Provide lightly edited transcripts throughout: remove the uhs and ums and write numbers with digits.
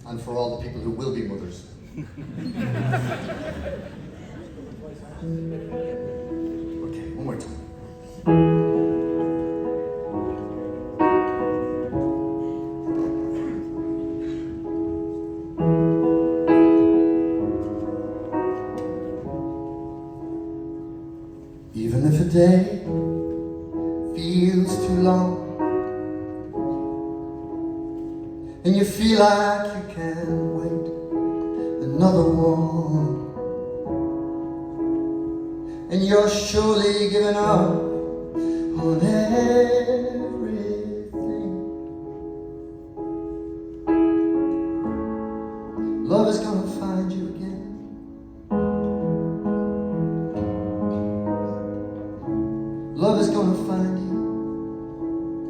and for all the people who will be mothers. Okay, one more time. Even if a day feels too long and you feel like you can't wait another one, and you're surely giving up on everything, love is gonna find you again. Love is gonna find you.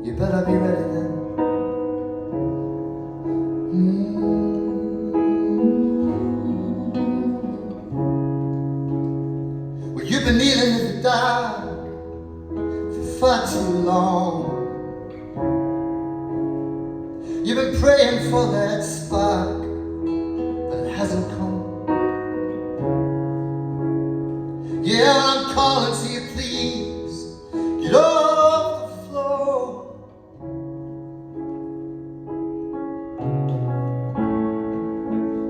You better be ready then. Well, you've been kneeling in the dark for far too long. You've been praying for that spark, but it hasn't come. Yeah, I'm calling to you, please. Get off the floor.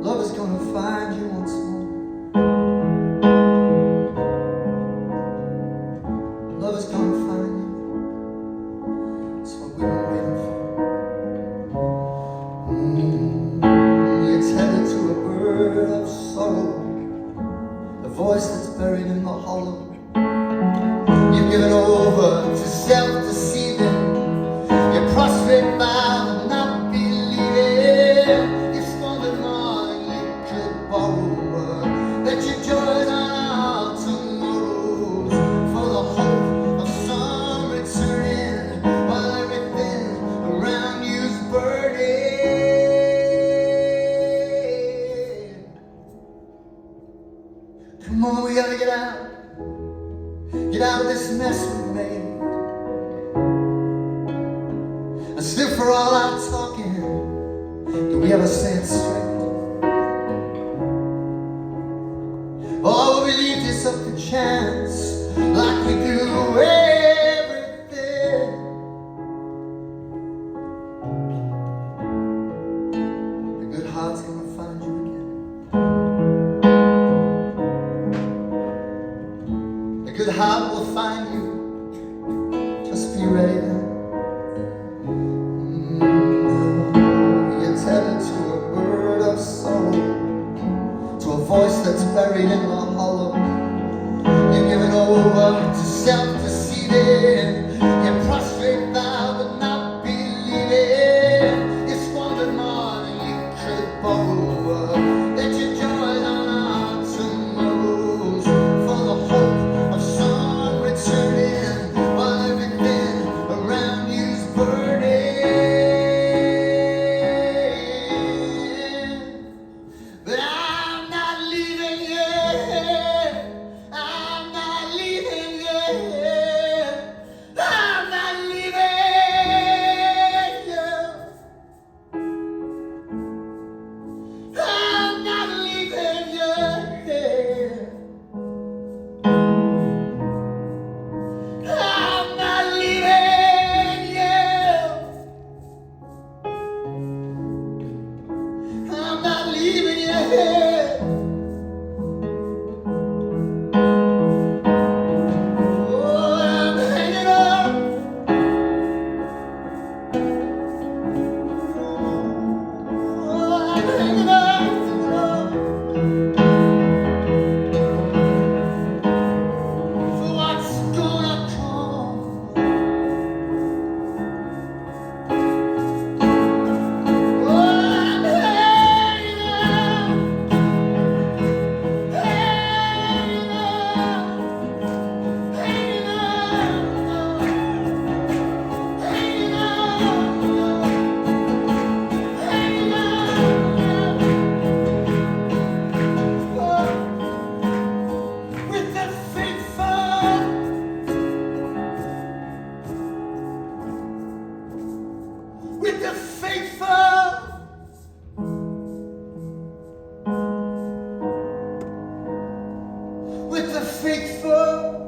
Love is gonna find you once more. Love is gonna find you. That's what we've been waiting for. You're tethered to a bird of sorrow, a voice that's buried in the hollow. You've given over to self-deceiving. You're prostrate bound and not believing. You squandered more than you could borrow. Let your joys on our tomorrows for the hope of some returning while everything around you's burning. Come on, we gotta get out. Get out of this mess we've made. And still, for all our talking, do we ever say it straight? Oh, we leave this up to chance, like we do everything. A good heart's gonna find you again. A good heart will find you. Just be ready then. You're tethered to a bird of sorrow, to a voice that's buried in the hollow. You're given over to self-deceiving. You're prostrate bound but not believing. You squandered more than you could borrow. Let your joys on our tomorrows for the hope of some returning while everything around you's burning. But I'm not leaving yet. I'm not leaving yet. I'm not leaving yet. I'm not leaving yet. I'm not leaving yet. I'm not leaving yet. Oh, I'm hanging on. Oh, I'm hanging on. For what's gonna come. Oh, I'm hanging on. with the faithful